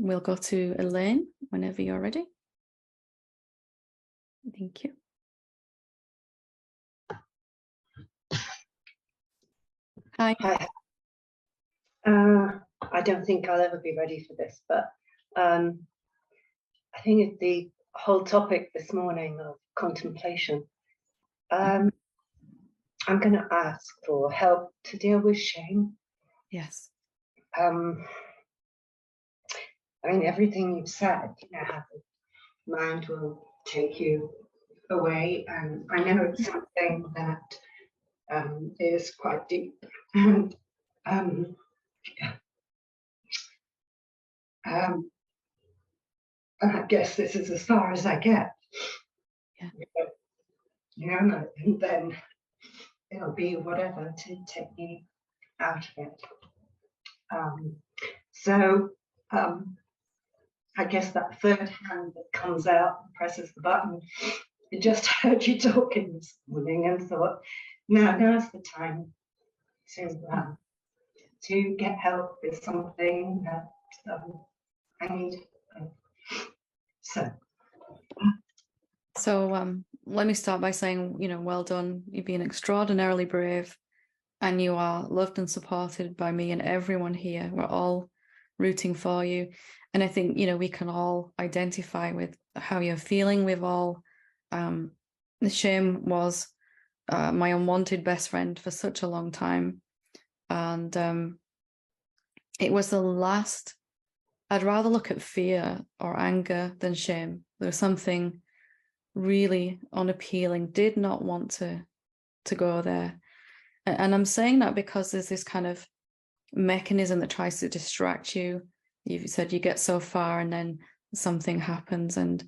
we'll go to Elaine whenever you're ready. Thank you. Hi. Hi. I don't think I'll ever be ready for this, but I think it's the whole topic this morning of contemplation. I'm going to ask for help to deal with shame. Yes. I mean, everything you've said, how the mind will take you away, and I know it's something that is quite deep, and I guess this is as far as I get. Yeah. And then it'll be whatever to take me out of it. I guess that third hand that comes out and presses the button, I just heard you talking this morning and thought, now's the time to get help with something that I need. So let me start by saying, well done. You've been extraordinarily brave, and you are loved and supported by me and everyone here. We're all rooting for you. And I think, we can all identify with how you're feeling. We've all, the shame was my unwanted best friend for such a long time. And it was the last, I'd rather look at fear or anger than shame. There was something really unappealing, did not want to go there. And I'm saying that because there's this kind of mechanism that tries to distract you. You've said you get so far and then something happens, and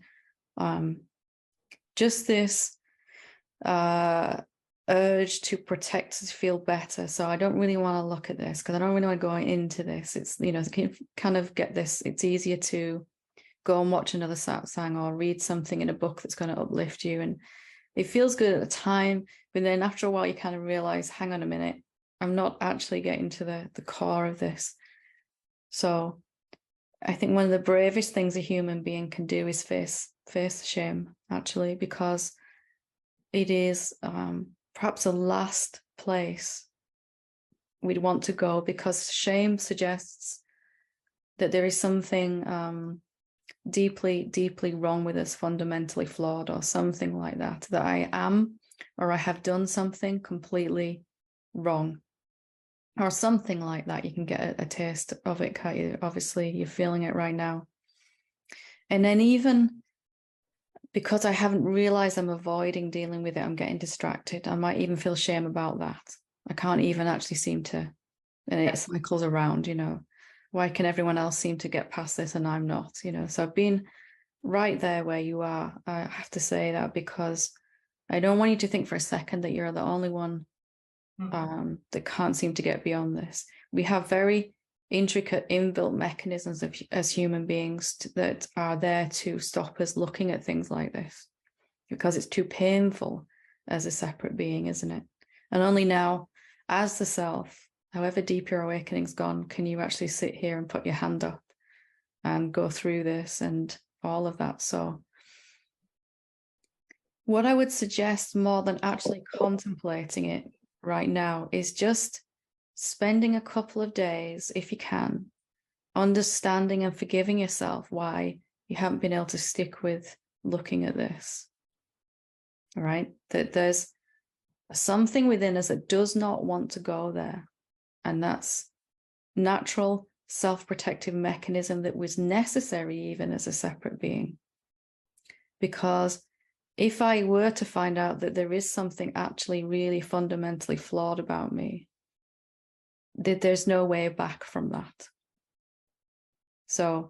just this urge to protect, to feel better. So I don't really want to look at this because I don't really want to go into this. It's, kind of get this. It's easier to go and watch another satsang or read something in a book that's going to uplift you. And it feels good at the time, but then after a while you kind of realize, hang on a minute, I'm not actually getting to the core of this. So I think one of the bravest things a human being can do is face shame, actually, because it is perhaps the last place we'd want to go, because shame suggests that there is something deeply, deeply wrong with us, fundamentally flawed, or something like that I am, or I have done something completely wrong, or something like that. You can get a taste of it, can't you? Obviously, you're feeling it right now. And then even because I haven't realized I'm avoiding dealing with it, I'm getting distracted. I might even feel shame about that. I can't even actually seem to, and it cycles around, why can everyone else seem to get past this and I'm not, So I've been right there where you are. I have to say that because I don't want you to think for a second that you're the only one that can't seem to get beyond this. We have very intricate inbuilt mechanisms as human beings that are there to stop us looking at things like this, because it's too painful as a separate being, isn't it? And only now, as the self, however deep your awakening's gone, can you actually sit here and put your hand up and go through this and all of that. So what I would suggest, more than actually contemplating it right now, is just spending a couple of days, if you can, understanding and forgiving yourself why you haven't been able to stick with looking at this. All right? That there's something within us that does not want to go there. And that's natural self-protective mechanism that was necessary even as a separate being. Because if I were to find out that there is something actually really fundamentally flawed about me, that there's no way back from that. So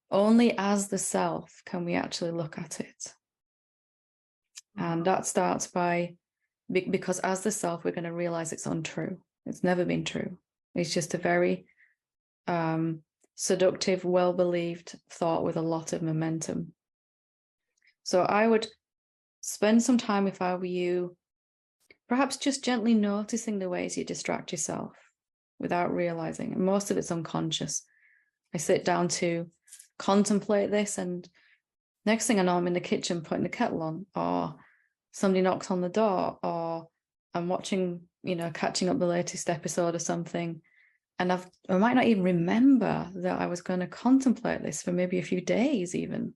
only as the self can we actually look at it. And that starts by, because as the self, we're going to realize it's untrue. It's never been true. It's just a very seductive, well-believed thought with a lot of momentum. So I would spend some time, if I were you, perhaps just gently noticing the ways you distract yourself without realizing. And most of it's unconscious. I sit down to contemplate this, and next thing I know, I'm in the kitchen putting the kettle on, or somebody knocks on the door, or I'm watching, catching up the latest episode of something, and I might not even remember that I was going to contemplate this for maybe a few days even,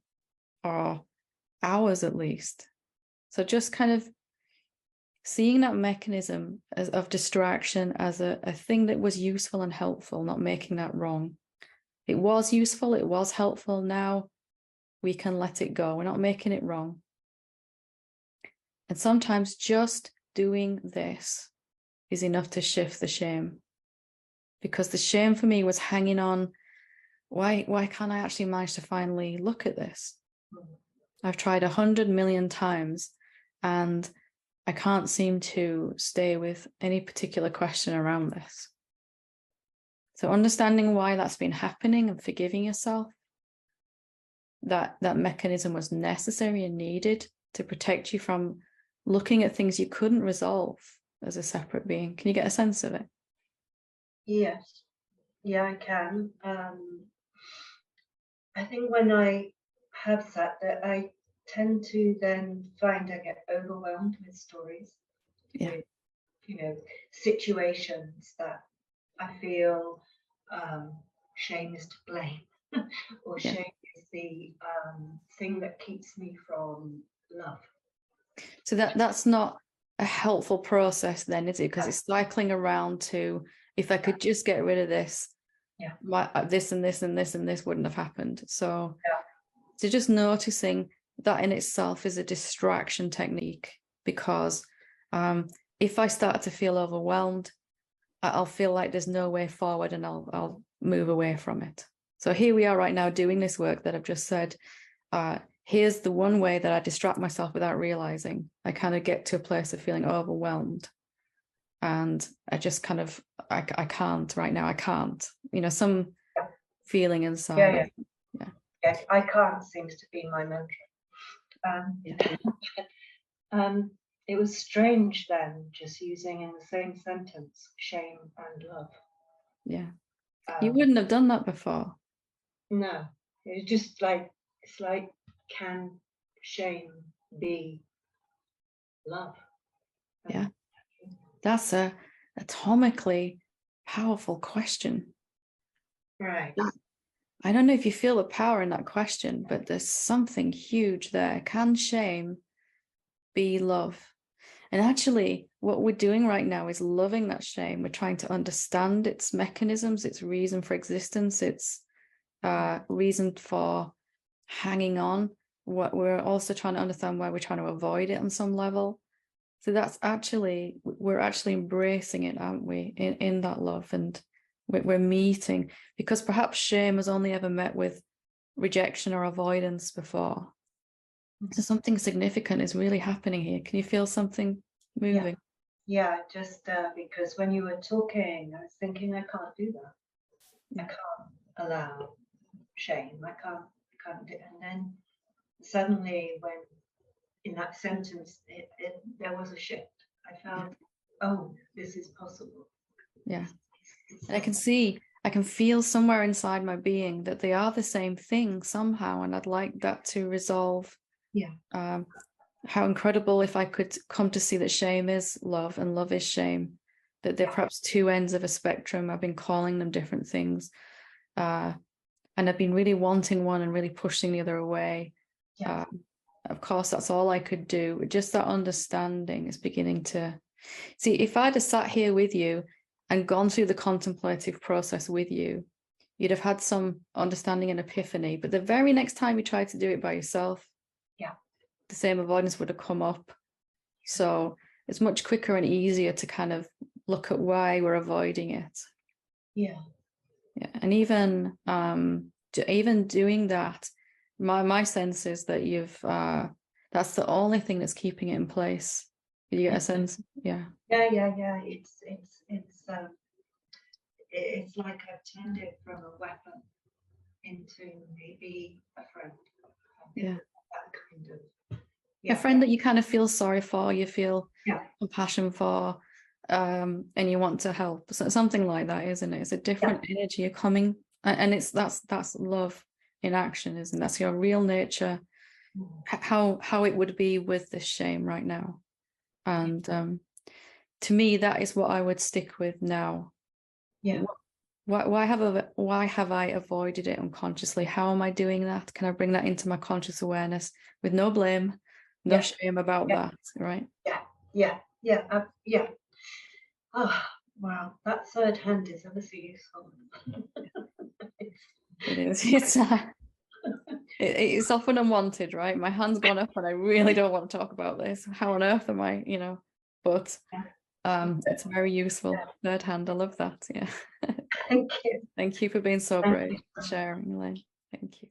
or hours at least. So just kind of seeing that mechanism of distraction as a thing that was useful and helpful, not making that wrong. It was useful, it was helpful, now we can let it go. We're not making it wrong. And sometimes just doing this is enough to shift the shame. Because the shame for me was hanging on, why can't I actually manage to finally look at this? I've tried 100 million times and I can't seem to stay with any particular question around this. So understanding why that's been happening and forgiving yourself, that mechanism was necessary and needed to protect you from looking at things you couldn't resolve as a separate being. Can you get a sense of it? Yes. Yeah, I can. I think when I have sat there, I tend to then find I get overwhelmed with stories, with, situations that I feel shame is to blame, or shame is the thing that keeps me from love. So that's not a helpful process then, is it? Because it's cycling around to, if I could just get rid of this, this and this and this and this wouldn't have happened. So just noticing that in itself is a distraction technique, because if I start to feel overwhelmed, I'll feel like there's no way forward and I'll move away from it. So here we are right now doing this work that I've just said. Here's the one way that I distract myself without realizing. I kind of get to a place of feeling overwhelmed. And I just kind of, I can't right now. I can't, some feeling inside. Yeah, I can't seems to be my mantra. It was strange then, just using in the same sentence, shame and love. Yeah. You wouldn't have done that before. No, it's just like, can shame be love? Yeah. That's a atomically powerful question. Right. I don't know if you feel the power in that question, but there's something huge there. Can shame be love? And actually, what we're doing right now is loving that shame. We're trying to understand its mechanisms, its reason for existence, its reason for hanging on. What we're also trying to understand why we're trying to avoid it on some level. So we're actually embracing it, aren't we, in that love, and we're meeting, because perhaps shame has only ever met with rejection or avoidance before. So something significant is really happening here. Can you feel something moving? Yeah, just because when you were talking, I was thinking, I can't do that. I can't allow shame. I can't do it. And then suddenly, when in that sentence, there was a shift. I felt, oh, this is possible. Yeah. And I can feel somewhere inside my being that they are the same thing somehow. And I'd like that to resolve. Yeah. How incredible if I could come to see that shame is love and love is shame, that they're perhaps two ends of a spectrum. I've been calling them different things. And I've been really wanting one and really pushing the other away. Yeah. Of course, that's all I could do. Just that understanding is beginning to see. If I'd have sat here with you and gone through the contemplative process with you, you'd have had some understanding and epiphany. But the very next time you tried to do it by yourself, the same avoidance would have come up. So it's much quicker and easier to kind of look at why we're avoiding it. Yeah. And even doing that, my sense is that that's the only thing that's keeping it in place. Do you get a sense? Yeah. It's like I've turned it from a weapon into maybe a friend. That kind of. A friend that you kind of feel sorry for, you feel compassion for, and you want to help. So something like that, isn't it? It's a different energy you're coming, and that's love. in action, isn't it? That's your real nature, how it would be with this shame right now. And to me, that is what I would stick with now. Yeah. Why have I avoided it unconsciously? How am I doing that? Can I bring that into my conscious awareness with no blame, no shame about that, right? Yeah. Oh, wow, that third hand is ever so useful. It is. It's often unwanted, right? My hand's gone up and I really don't want to talk about this. How on earth am I, but it's very useful. Third hand, I love that. Yeah. Thank you. Thank you for being so brave, sharing, Elaine. Thank you.